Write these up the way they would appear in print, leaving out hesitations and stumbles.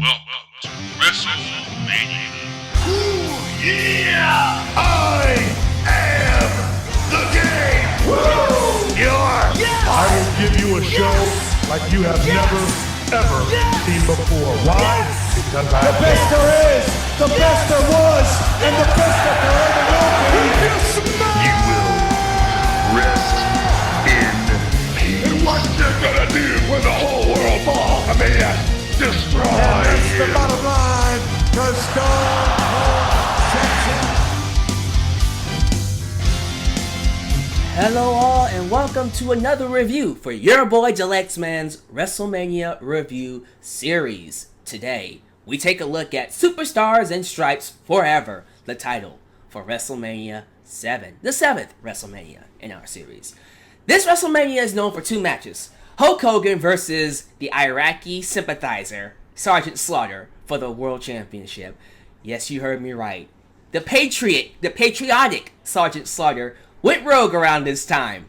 Welcome to Wrestlemania. Ooh, yeah! I am the game! Woo! Yes! I will give you a show like you have never, ever seen before. Why? Because I am the best there is, the best there was, and the best that there ever will be. You will rest in peace. And what you're gonna do when the whole world falls? I mean, destroy and that's you. the bottom line, 'cause Stone Cold says it. Hello all and welcome to another review for your boy Alyx Man's WrestleMania Review Series. Today, we take a look at Superstars and Stripes Forever, the title for WrestleMania VII, the 7th WrestleMania in our series. This WrestleMania is known for two matches: Hulk Hogan versus the Iraqi Sympathizer, Sergeant Slaughter, for the World Championship. Yes, you heard me right. The patriotic Sergeant Slaughter went rogue around this time.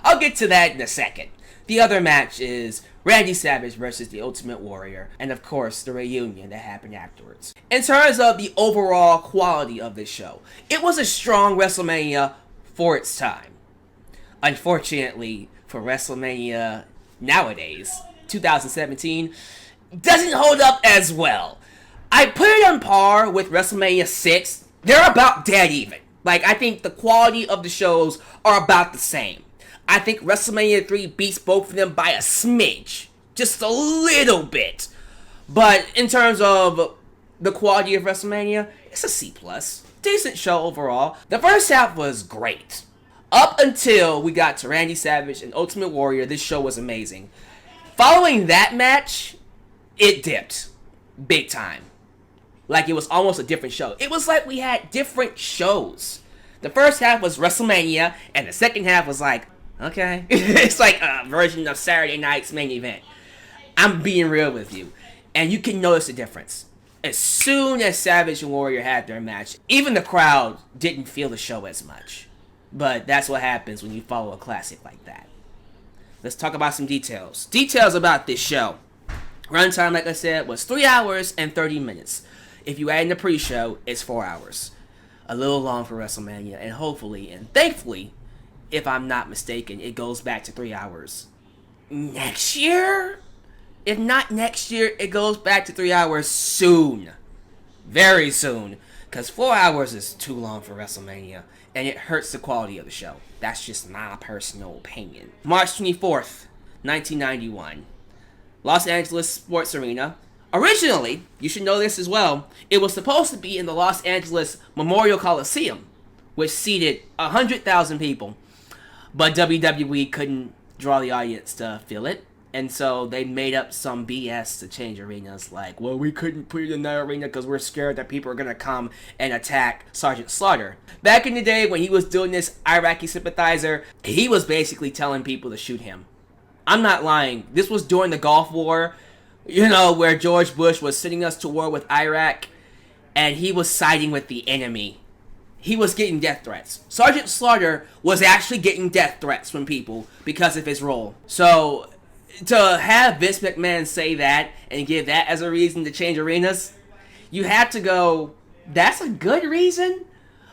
I'll get to that in a second. The other match is Randy Savage versus the Ultimate Warrior, and of course the reunion that happened afterwards. In terms of the overall quality of this show, it was a strong WrestleMania for its time. Unfortunately for WrestleMania nowadays, 2017, doesn't hold up as well. I put it on par with WrestleMania VI. They're about dead even. I think the quality of the shows are about the same. I think WrestleMania 3 beats both of them by a smidge. Just a little bit. But in terms of the quality of WrestleMania, it's a C+. Decent show overall. The first half was great. Up until we got to Randy Savage and Ultimate Warrior, this show was amazing. Following that match, it dipped. Big time. Like it was almost a different show. It was like we had different shows. The first half was WrestleMania, and the second half was like, okay. It's like a version of Saturday night's main event. I'm being real with you. And you can notice the difference. As soon as Savage and Warrior had their match, even the crowd didn't feel the show as much. But that's what happens when you follow a classic like that. Let's talk about some details. Details about this show. Runtime, like I said, was 3 hours and 30 minutes. If you add in the pre-show, it's 4 hours. A little long for WrestleMania, and hopefully, and thankfully, if I'm not mistaken, it goes back to 3 hours next year? If not next year, it goes back to 3 hours soon. Very soon. Because 4 hours is too long for WrestleMania, and it hurts the quality of the show. That's just my personal opinion. March 24th, 1991. Los Angeles Sports Arena. Originally, you should know this as well, it was supposed to be in the Los Angeles Memorial Coliseum, which seated 100,000 people. But WWE couldn't draw the audience to fill it, and so they made up some BS to change arenas, like, well, we couldn't put it in that arena because we're scared that people are going to come and attack Sergeant Slaughter. Back in the day when he was doing this Iraqi Sympathizer, he was basically telling people to shoot him. I'm not lying. This was during the Gulf War, where George Bush was sending us to war with Iraq, and he was siding with the enemy. He was getting death threats. Sergeant Slaughter was actually getting death threats from people because of his role. So, to have Vince McMahon say that and give that as a reason to change arenas, you have to go, that's a good reason?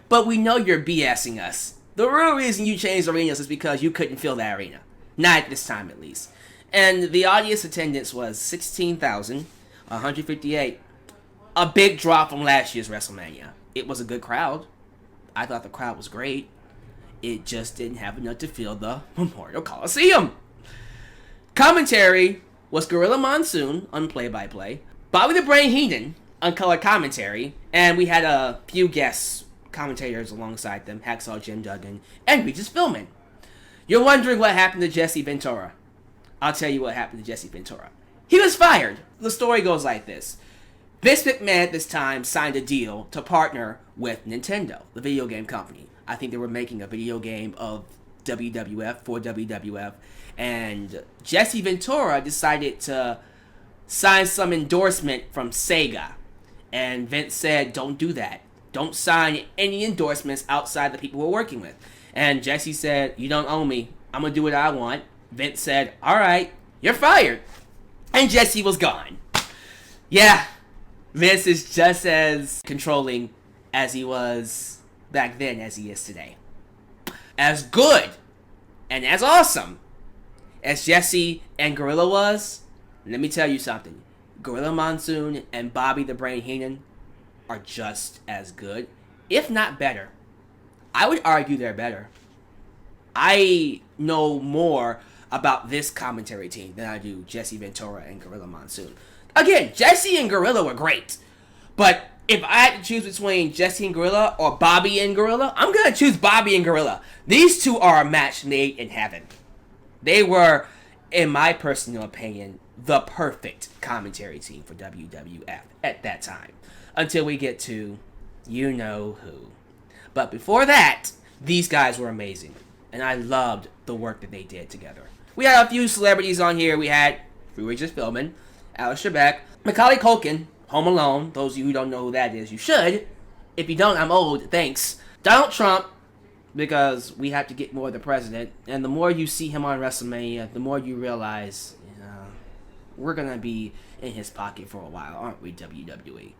But we know you're BSing us. The real reason you changed arenas is because you couldn't fill that arena. Not at this time, at least. And the audience attendance was 16,158. A big drop from last year's WrestleMania. It was a good crowd. I thought the crowd was great. It just didn't have enough to fill the Memorial Coliseum. Commentary was Gorilla Monsoon on play-by-play, Bobby the Brain Heenan on color commentary, and we had a few guest commentators alongside them, Hacksaw Jim Duggan and Regis Philbin. You're wondering what happened to Jesse Ventura. I'll tell you what happened to Jesse Ventura. He was fired. The story goes like this. Vince McMahon at this time signed a deal to partner with Nintendo, the video game company. I think they were making a video game of WWF for WWF. And Jesse Ventura decided to sign some endorsement from Sega. And Vince said, don't do that. Don't sign any endorsements outside the people we're working with. And Jesse said, you don't owe me. I'm going to do what I want. Vince said, alright, you're fired. And Jesse was gone. Yeah, Vince is just as controlling as he was back then as he is today. As good and as awesome as Jesse and Gorilla was, let me tell you something. Gorilla Monsoon and Bobby the Brain Heenan are just as good, if not better. I would argue they're better. I know more about this commentary team than I do Jesse Ventura and Gorilla Monsoon. Again, Jesse and Gorilla were great, but if I had to choose between Jesse and Gorilla or Bobby and Gorilla, I'm going to choose Bobby and Gorilla. These two are a match made in heaven. They were, in my personal opinion, the perfect commentary team for WWF at that time. Until we get to you know who. But before that, these guys were amazing. And I loved the work that they did together. We had a few celebrities on here. We had Free Just Filming, Alex Trebek, Macaulay Culkin, Home Alone. Those of you who don't know who that is, you should. If you don't, I'm old. Thanks. Donald Trump, because we have to get more of the president. And the more you see him on WrestleMania, the more you realize, we're going to be in his pocket for a while, aren't we, WWE?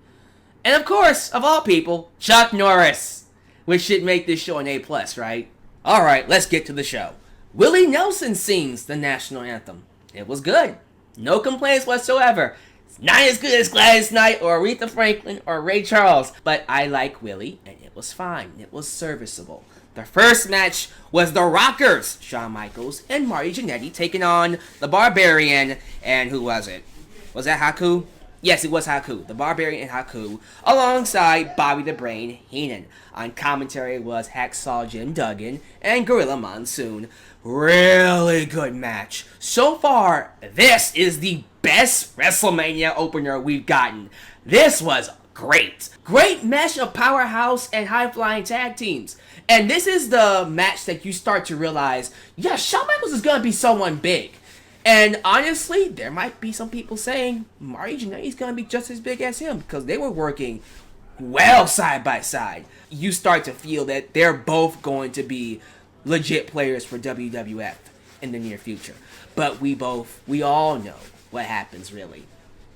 And of course, of all people, Chuck Norris, which should make this show an A+, right? Alright, let's get to the show. Willie Nelson sings the national anthem. It was good. No complaints whatsoever. It's not as good as Gladys Knight or Aretha Franklin or Ray Charles, but I like Willie, and it was fine. It was serviceable. The first match was the Rockers, Shawn Michaels and Marty Jannetty, taking on the Barbarian, and who was it? Was that Haku? Yes, it was Haku. The Barbarian and Haku, alongside Bobby the Brain Heenan. On commentary was Hacksaw Jim Duggan and Gorilla Monsoon. Really good match. So far, this is the best WrestleMania opener we've gotten. This was great. Great mesh of powerhouse and high-flying tag teams. And this is the match that you start to realize, yeah, Shawn Michaels is going to be someone big. And honestly, there might be some people saying Marty Jannetty's going to be just as big as him because they were working well side by side. You start to feel that they're both going to be legit players for WWF in the near future. But we all know what happens really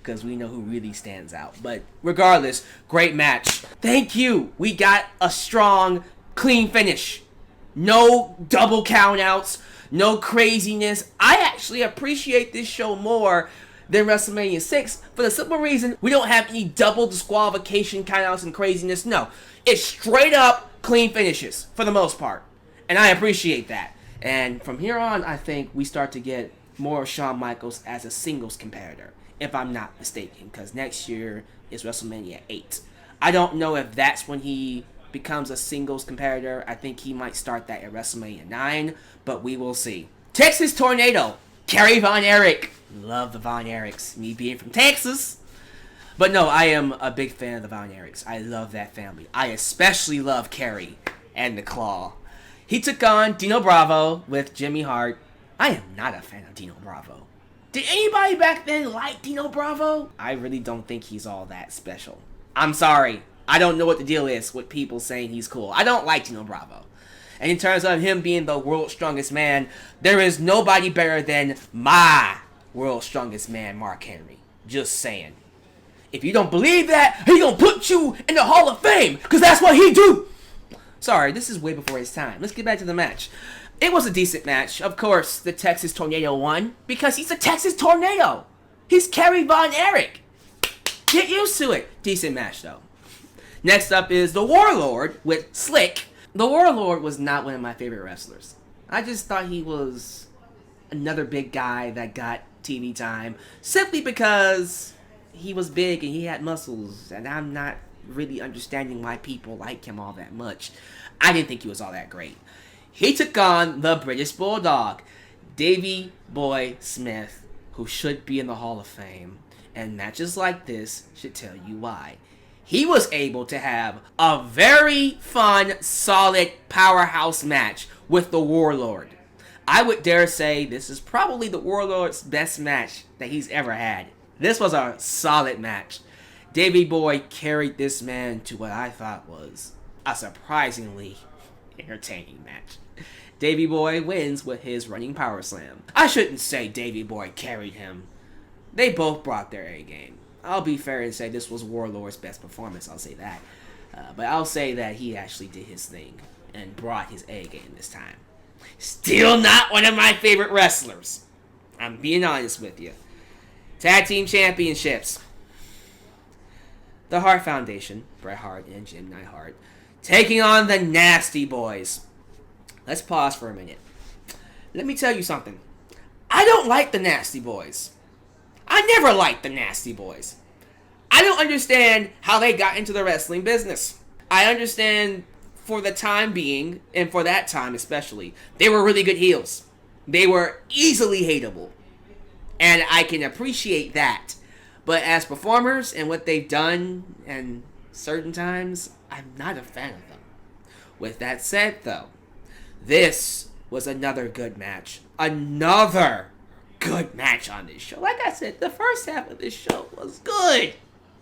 because we know who really stands out. But regardless, great match. Thank you. We got a strong, clean finish. No double countouts. No craziness. I actually appreciate this show more than WrestleMania 6 for the simple reason we don't have any double disqualification countouts and craziness. No, it's straight up clean finishes for the most part. And I appreciate that. And from here on, I think we start to get more of Shawn Michaels as a singles competitor, if I'm not mistaken, because next year is WrestleMania 8. I don't know if that's when he becomes a singles competitor. I think he might start that at WrestleMania 9, but we will see. Texas Tornado, Kerry Von Erich. Love the Von Erichs, me being from Texas. But no, I am a big fan of the Von Erichs. I love that family. I especially love Kerry and the Claw. He took on Dino Bravo with Jimmy Hart. I am not a fan of Dino Bravo. Did anybody back then like Dino Bravo? I really don't think he's all that special. I'm sorry. I don't know what the deal is with people saying he's cool. I don't like Dino Bravo. And in terms of him being the world's strongest man, there is nobody better than my world's strongest man, Mark Henry. Just saying. If you don't believe that, he gonna put you in the Hall of Fame, because that's what he do. Sorry, this is way before his time. Let's get back to the match. It was a decent match. Of course, the Texas Tornado won, because he's a Texas Tornado. He's Kerry Von Erich. Get used to it. Decent match, though. Next up is the Warlord with Slick. The Warlord was not one of my favorite wrestlers. I just thought he was another big guy that got TV time simply because he was big and he had muscles, and I'm not really understanding why people like him all that much. I didn't think he was all that great. He took on the British Bulldog, Davey Boy Smith, who should be in the Hall of Fame, and matches like this should tell you why. He was able to have a very fun, solid powerhouse match with the Warlord. I would dare say this is probably the Warlord's best match that he's ever had. This was a solid match. Davey Boy carried this man to what I thought was a surprisingly entertaining match. Davey Boy wins with his running power slam. I shouldn't say Davey Boy carried him. They both brought their A game. I'll be fair and say this was Warlord's best performance. I'll say that. But I'll say that he actually did his thing and brought his A game this time. Still not one of my favorite wrestlers. I'm being honest with you. Tag Team Championships. The Hart Foundation, Bret Hart and Jim Neidhart, taking on the Nasty Boys. Let's pause for a minute. Let me tell you something. I don't like the Nasty Boys. I never liked the Nasty Boys. I don't understand how they got into the wrestling business. I understand for the time being, and for that time especially, they were really good heels. They were easily hateable. And I can appreciate that. But as performers and what they've done and certain times, I'm not a fan of them. With that said, though, this was another good match. Another good match on this show. Like I said, the first half of this show was good.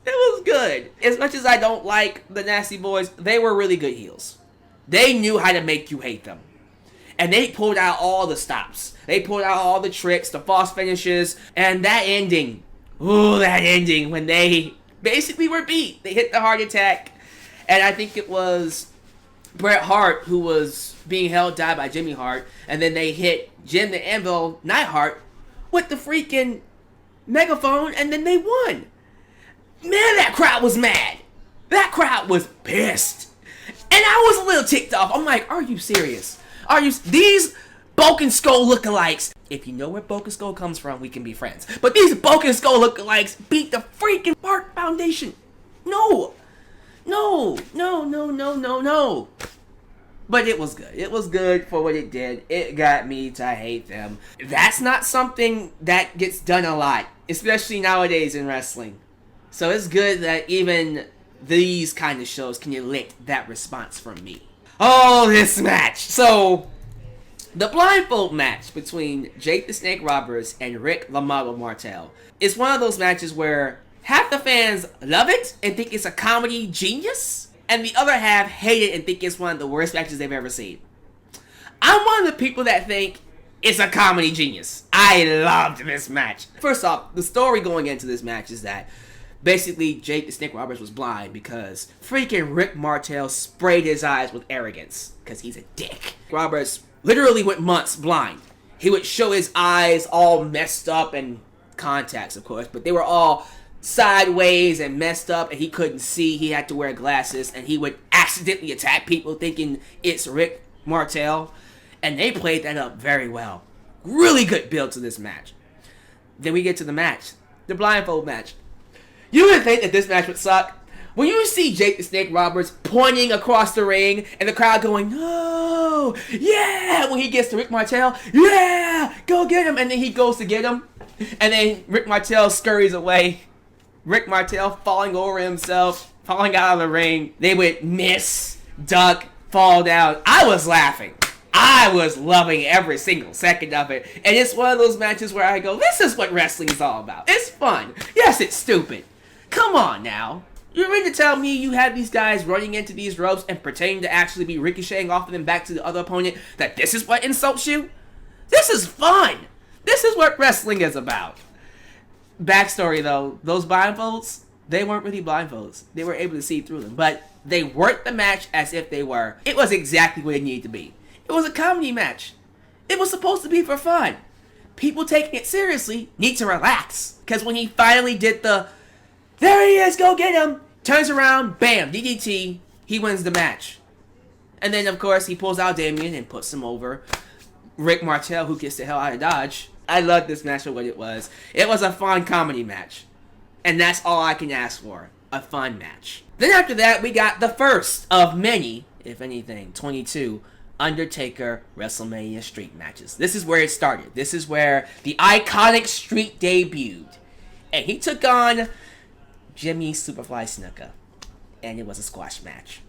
It was good. As much as I don't like the Nasty Boys, they were really good heels. They knew how to make you hate them. And they pulled out all the stops. They pulled out all the tricks, the false finishes, and that ending. Ooh, that ending when they basically were beat. They hit the heart attack. And I think it was Bret Hart who was being held down by Jimmy Hart. And then they hit Jim the Anvil Neidhart with the freaking megaphone. And then they won. Man, that crowd was mad. That crowd was pissed. And I was a little ticked off. I'm like, are you serious? These Bulk and Skull lookalikes. If you know where Bulk and Skull comes from, we can be friends. But these Bulk and Skull lookalikes beat the freaking Hart Foundation. No. But it was good. It was good for what it did. It got me to hate them. That's not something that gets done a lot, especially nowadays in wrestling. So it's good that even these kind of shows can elicit that response from me. Oh, this match. So, the blindfold match between Jake the Snake Roberts and Rick LaMotta Martel is one of those matches where half the fans love it and think it's a comedy genius, and the other half hate it and think it's one of the worst matches they've ever seen. I'm one of the people that think it's a comedy genius. I loved this match. First off, the story going into this match is that basically Jake the Snake Roberts was blind because freaking Rick Martel sprayed his eyes with arrogance because he's a dick. Roberts literally went months blind. He would show his eyes all messed up and contacts, of course, but they were all sideways and messed up and he couldn't see. He had to wear glasses and he would accidentally attack people thinking it's Rick Martel, and they played that up very well. Really good build to this match. Then we get to the match, the blindfold match. You would think that this match would suck. When you see Jake the Snake Roberts pointing across the ring and the crowd going, no, yeah, when he gets to Rick Martel, yeah, go get him. And then he goes to get him. And then Rick Martel scurries away. Rick Martel falling over himself, falling out of the ring. They would miss, duck, fall down. I was laughing. I was loving every single second of it. And it's one of those matches where I go, this is what wrestling is all about. It's fun. Yes, it's stupid. Come on now. You're ready to tell me you have these guys running into these ropes and pretending to actually be ricocheting off of them back to the other opponent, that this is what insults you? This is fun. This is what wrestling is about. Backstory though, those blindfolds, they weren't really blindfolds. They were able to see through them, but they worked the match as if they were. It was exactly what it needed to be. It was a comedy match. It was supposed to be for fun. People taking it seriously need to relax. Because when he finally did the, there he is, go get him, turns around, bam, DDT, he wins the match. And then, of course, he pulls out Damien and puts him over Rick Martel, who gets the hell out of Dodge. I loved this match for what it was. It was a fun comedy match. And that's all I can ask for. A fun match. Then after that, we got the first of many, if anything, 22 Undertaker WrestleMania Street matches. This is where it started. This is where the iconic Street debuted. And he took on Jimmy Superfly Snuka. And it was a squash match.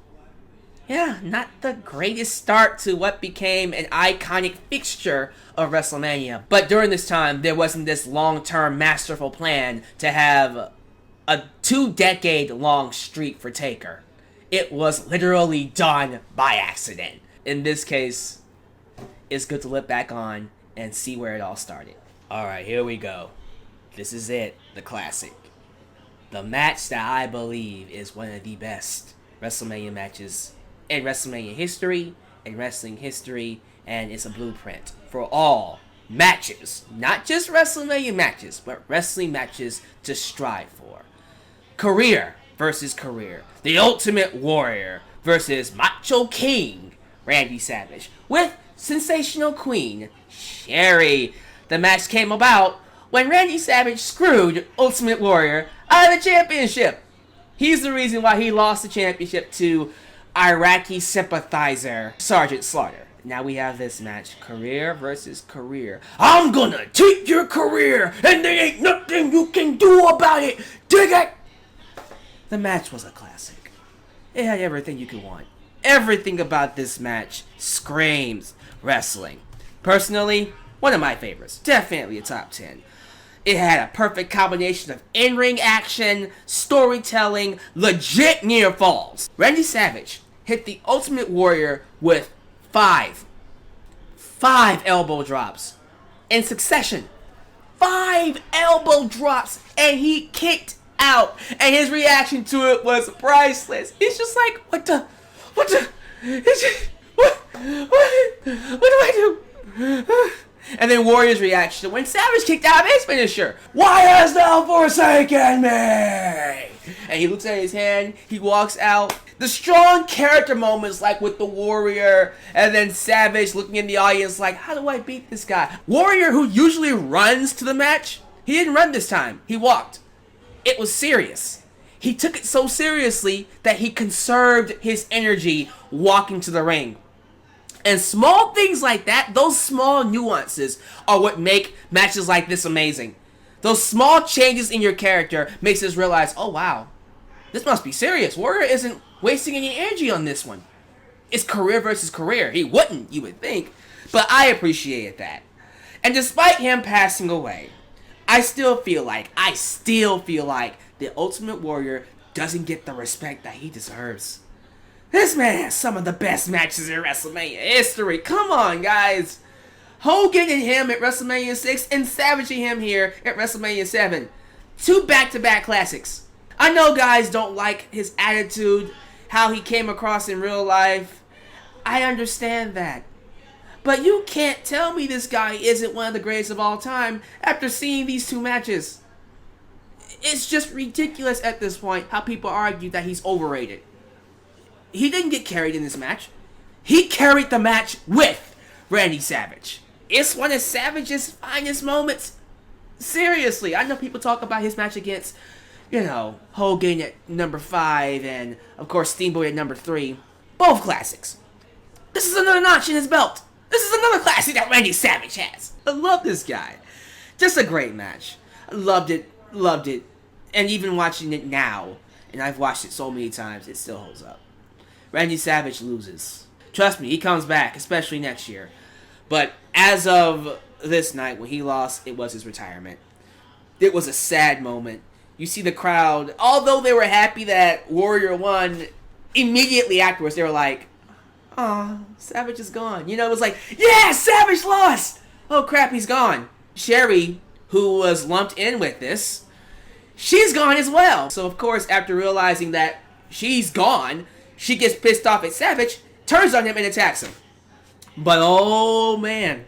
Yeah, not the greatest start to what became an iconic fixture of WrestleMania. But during this time, there wasn't this long-term masterful plan to have a 2-decade-long streak for Taker. It was literally done by accident. In this case, it's good to look back on and see where it all started. Alright, here we go. This is it, the classic. the match that I believe is one of the best WrestleMania matches in WrestleMania history, in wrestling history, and it's a blueprint for all matches, not just WrestleMania matches, but wrestling matches to strive for. Career versus career. The Ultimate Warrior versus Macho King, Randy Savage, with Sensational Queen, Sherry. The match came about when Randy Savage screwed Ultimate Warrior out of the championship. He's the reason why he lost the championship to Iraqi Sympathizer, Sergeant Slaughter. Now we have this match, career versus career. I'm gonna take your career, and there ain't nothing you can do about it. Dig it? The match was a classic. It had everything you could want. Everything about this match screams wrestling. Personally, one of my favorites. Definitely a top 10. It had a perfect combination of in-ring action, storytelling, legit near falls. Randy Savage hit the Ultimate Warrior with five elbow drops in succession. 5 elbow drops, and he kicked out, and his reaction to it was priceless. He's just like, what do I do? And then Warrior's reaction when Savage kicked out of his finisher. Why hast thou forsaken me? And he looks at his hand, he walks out. The strong character moments like with the Warrior, and then Savage looking in the audience like, how do I beat this guy? Warrior, who usually runs to the match, he didn't run this time. He walked. It was serious. He took it so seriously that he conserved his energy walking to the ring. And small things like that, those small nuances are what make matches like this amazing. Those small changes in your character makes us realize, oh wow, this must be serious. Warrior isn't wasting any energy on this one. It's career versus career. He wouldn't, you would think. But I appreciated that. And despite him passing away, I still feel like the Ultimate Warrior doesn't get the respect that he deserves. This man has some of the best matches in WrestleMania history. Come on, guys. Hogan and him at WrestleMania 6 and Savage and him here at WrestleMania 7. 2 back-to-back classics. I know guys don't like his attitude, how he came across in real life. I understand that. But you can't tell me this guy isn't one of the greatest of all time after seeing these 2 matches. It's just ridiculous at this point how people argue that he's overrated. He didn't get carried in this match. He carried the match with Randy Savage. It's one of Savage's finest moments. Seriously, I know people talk about his match against, Hogan at number 5 and, of course, Steamboat at number 3. Both classics. This is another notch in his belt. This is another classic that Randy Savage has. I love this guy. Just a great match. I loved it. And even watching it now, and I've watched it so many times, it still holds up. Randy Savage loses. Trust me, he comes back, especially next year. But as of this night, when he lost, it was his retirement. It was a sad moment. You see the crowd, although they were happy that Warrior won, immediately afterwards they were like, "Aw, Savage is gone." It was like, yeah, Savage lost! Oh crap, he's gone. Sherry, who was lumped in with this, she's gone as well. So of course, after realizing that she's gone, she gets pissed off at Savage, turns on him and attacks him. But oh man,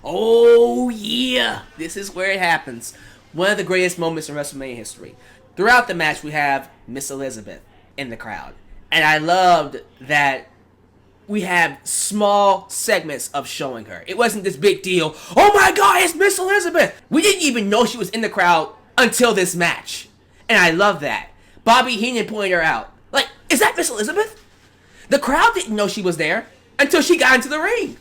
oh yeah, this is where it happens. One of the greatest moments in WrestleMania history. Throughout the match, we have Miss Elizabeth in the crowd. And I loved that we have small segments of showing her. It wasn't this big deal. Oh my god, it's Miss Elizabeth! We didn't even know she was in the crowd until this match. And I love that. Bobby Heenan pointed her out. Like, is that Miss Elizabeth? The crowd didn't know she was there until she got into the ring.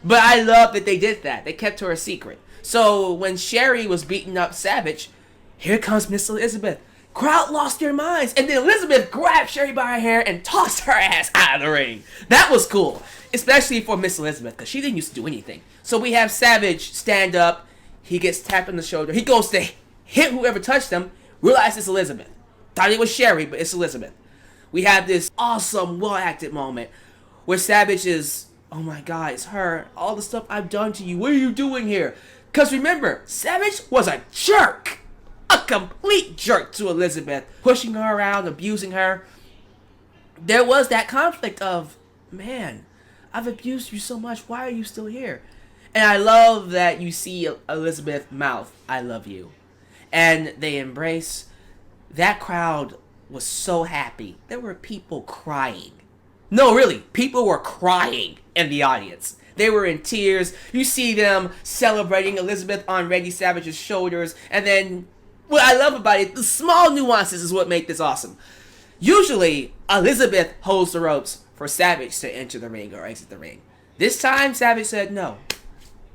But I love that they did that. They kept her a secret. So when Sherry was beating up Savage, here comes Miss Elizabeth. Crowd lost their minds. And then Elizabeth grabbed Sherry by her hair and tossed her ass out of the ring. That was cool. Especially for Miss Elizabeth, because she didn't used to do anything. So we have Savage stand up. He gets tapped on the shoulder. He goes to hit whoever touched him. Realized it's Elizabeth. Thought it was Sherry, but it's Elizabeth. We have this awesome, well-acted moment where Savage is, oh my god, it's her. All the stuff I've done to you. What are you doing here? Because remember, Savage was a jerk. a complete jerk to Elizabeth, pushing her around, abusing her. There was that conflict of, man, I've abused you so much, why are you still here? And I love that you see Elizabeth mouth, I love you. And they embrace. That crowd was so happy. There were people crying. No, really, people were crying in the audience. They were in tears. You see them celebrating Elizabeth on Randy Savage's shoulders. And then, what I love about it, the small nuances is what make this awesome. Usually, Elizabeth holds the ropes for Savage to enter the ring or exit the ring. This time, Savage said, no,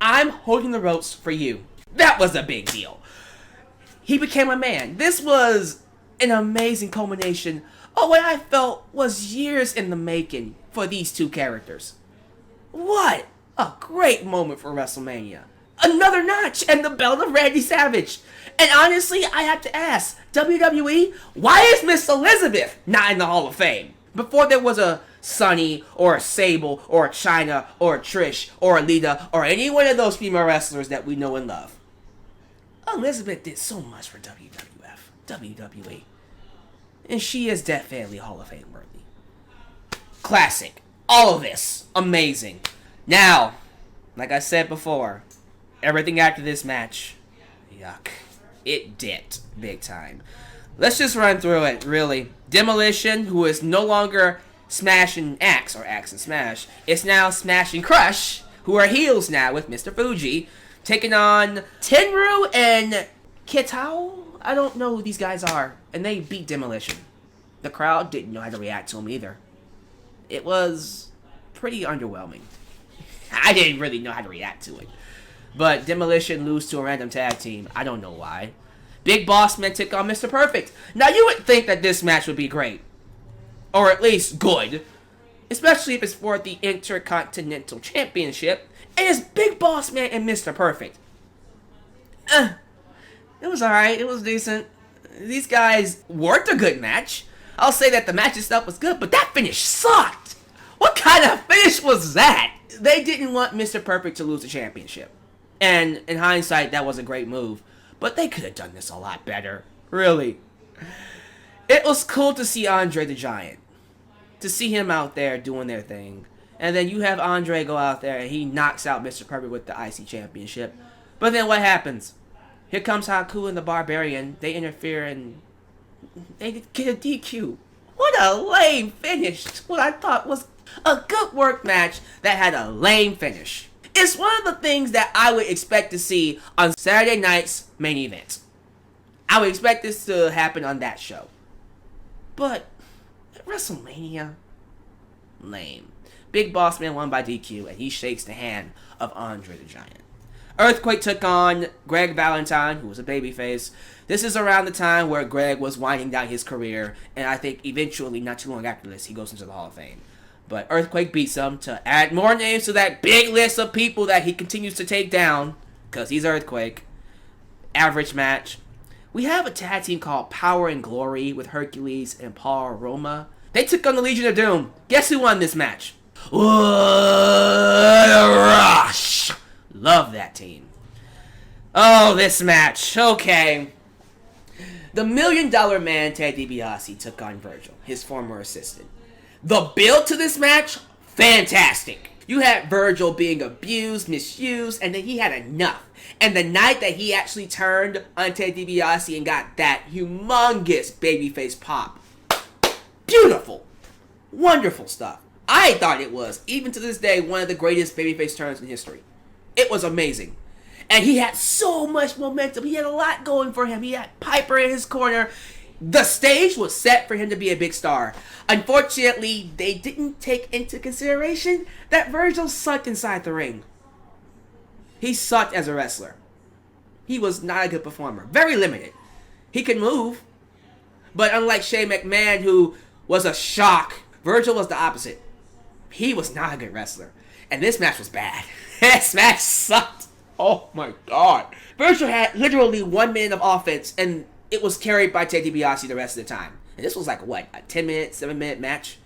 I'm holding the ropes for you. That was a big deal. He became a man. This was an amazing culmination of what I felt was years in the making for these two characters. What a great moment for WrestleMania. Another notch and the belt of Randy Savage. And honestly, I have to ask, WWE, why is Miss Elizabeth not in the Hall of Fame? Before there was a Sunny or a Sable or a Chyna or a Trish or a Lita or any one of those female wrestlers that we know and love. Elizabeth did so much for WWF, WWE. And she is definitely Hall of Fame worthy. Classic. All of this. Amazing. Now, like I said before, everything after this match, yuck. It dipped big time. Let's just run through it, really. Demolition, who is no longer Smash and Axe, or Axe and Smash, is now Smash and Crush, who are heels now with Mr. Fuji, taking on Tenryu and Kitao. I don't know who these guys are, and they beat Demolition. The crowd didn't know how to react to them either. It was pretty underwhelming. I didn't really know how to react to it. But Demolition lose to a random tag team. I don't know why. Big Boss Man took on Mr. Perfect. Now you would think that this match would be great. Or at least good. Especially if it's for the Intercontinental Championship. And it's Big Boss Man and Mr. Perfect. It was alright. It was decent. These guys worked a good match. I'll say that the match itself was good, but that finish sucked. What kind of finish was that? They didn't want Mr. Perfect to lose the championship. And in hindsight, that was a great move. But they could have done this a lot better. Really. It was cool to see Andre the Giant. To see him out there doing their thing. And then you have Andre go out there and he knocks out Mr. Perfect with the IC Championship. But then what happens? Here comes Haku and the Barbarian. They interfere and they get a DQ. What a lame finish. What I thought was a good work match that had a lame finish. It's one of the things that I would expect to see on Saturday night's main event. I would expect this to happen on that show. But at WrestleMania, lame. Big Boss Man won by DQ, and he shakes the hand of Andre the Giant. Earthquake took on Greg Valentine, who was a babyface. This is around the time where Greg was winding down his career, and I think eventually, not too long after this, he goes into the Hall of Fame. But Earthquake beats him to add more names to that big list of people that he continues to take down, because he's Earthquake. Average match. We have a tag team called Power and Glory with Hercules and Paul Roma. They took on the Legion of Doom. Guess who won this match? Rush. Love that team. Oh, this match. Okay. The $1 Million Man, Ted DiBiase, took on Virgil, his former assistant. The build to this match, fantastic. You had Virgil being abused, misused, and then he had enough. And the night that he actually turned on Ted DiBiase and got that humongous babyface pop. Beautiful. Wonderful stuff. I thought it was, even to this day, one of the greatest babyface turns in history. It was amazing. And he had so much momentum. He had a lot going for him. He had Piper in his corner. The stage was set for him to be a big star. Unfortunately, they didn't take into consideration that Virgil sucked inside the ring. He sucked as a wrestler. He was not a good performer. Very limited. He could move. But unlike Shane McMahon, who was a shock, Virgil was the opposite. He was not a good wrestler. And this match was bad. This match sucked. Oh my god. Virgil had literally 1 minute of offense, and it was carried by Ted DiBiase the rest of the time. And this was like, what, a 10-minute, 7-minute match?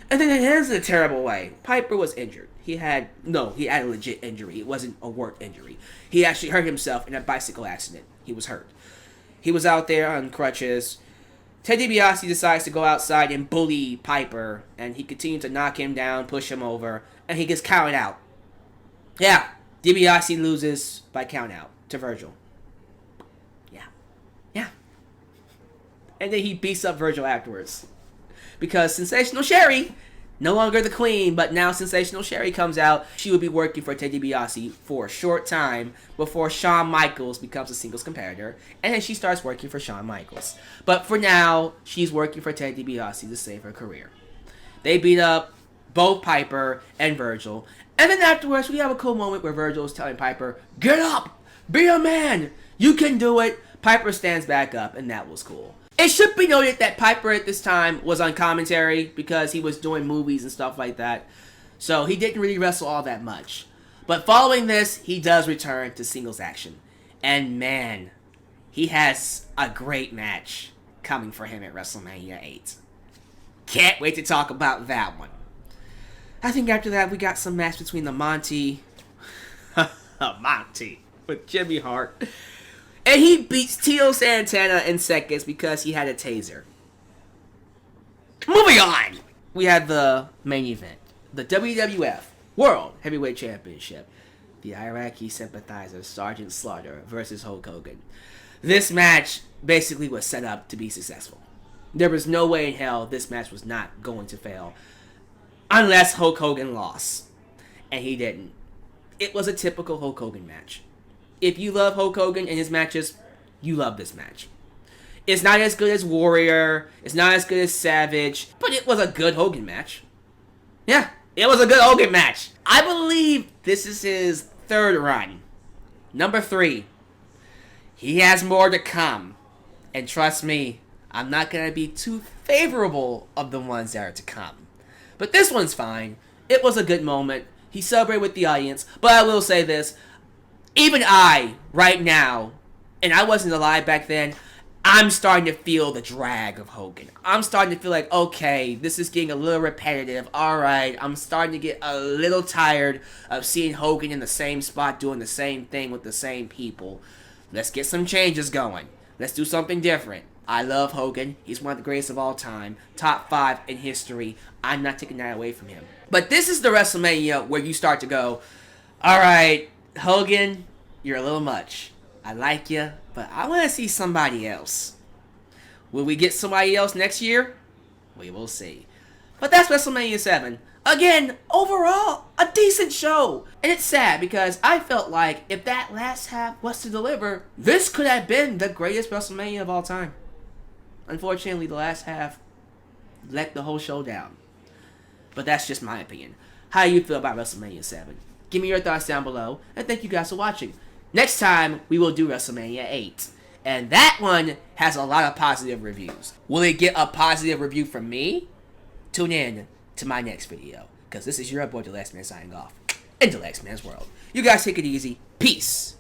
And then it ends in a terrible way. Piper was injured. He had a legit injury. It wasn't a work injury. He actually hurt himself in a bicycle accident. He was hurt. He was out there on crutches. Ted DiBiase decides to go outside and bully Piper, and he continues to knock him down, push him over, and he gets counted out. Yeah, DiBiase loses by count out to Virgil. Yeah. And then he beats up Virgil afterwards. Because Sensational Sherry, no longer the queen, but now Sensational Sherry comes out. She will be working for Ted DiBiase for a short time before Shawn Michaels becomes a singles competitor. And then she starts working for Shawn Michaels. But for now, she's working for Ted DiBiase to save her career. They beat up both Piper and Virgil. And then afterwards, we have a cool moment where Virgil is telling Piper, "Get up! Be a man! You can do it!" Piper stands back up, and that was cool. It should be noted that Piper at this time was on commentary because he was doing movies and stuff like that. So he didn't really wrestle all that much. But following this, he does return to singles action. And man, he has a great match coming for him at WrestleMania VIII. Can't wait to talk about that one. I think after that, we got some match between the Monty with Jimmy Hart. And he beats Tito Santana in seconds because he had a taser. Moving on! We had the main event. The WWF World Heavyweight Championship. The Iraqi Sympathizer Sergeant Slaughter versus Hulk Hogan. This match basically was set up to be successful. There was no way in hell this match was not going to fail. Unless Hulk Hogan lost. And he didn't. It was a typical Hulk Hogan match. If you love Hulk Hogan and his matches, you love this match. It's not as good as Warrior. It's not as good as Savage. But it was a good Hogan match. Yeah, it was a good Hogan match. I believe this is his third run. Number 3. He has more to come. And trust me, I'm not going to be too favorable of the ones that are to come. But this one's fine. It was a good moment. He celebrated with the audience. But I will say this. Even I, right now, and I wasn't alive back then, I'm starting to feel the drag of Hogan. I'm starting to feel like, okay, this is getting a little repetitive. Alright, I'm starting to get a little tired of seeing Hogan in the same spot doing the same thing with the same people. Let's get some changes going. Let's do something different. I love Hogan. He's one of the greatest of all time. Top 5 in history. I'm not taking that away from him. But this is the WrestleMania where you start to go, alright, Hogan, you're a little much. I like you, but I want to see somebody else. Will we get somebody else next year? We will see. But that's WrestleMania VII. Again, overall, a decent show. And it's sad because I felt like if that last half was to deliver, this could have been the greatest WrestleMania of all time. Unfortunately, the last half let the whole show down. But that's just my opinion. How do you feel about WrestleMania VII? Give me your thoughts down below, and thank you guys for watching. Next time, we will do WrestleMania VIII. And that one has a lot of positive reviews. Will it get a positive review from me? Tune in to my next video. Because this is your boy, Deluxe Man, signing off. In Deluxe Man's world. You guys take it easy. Peace.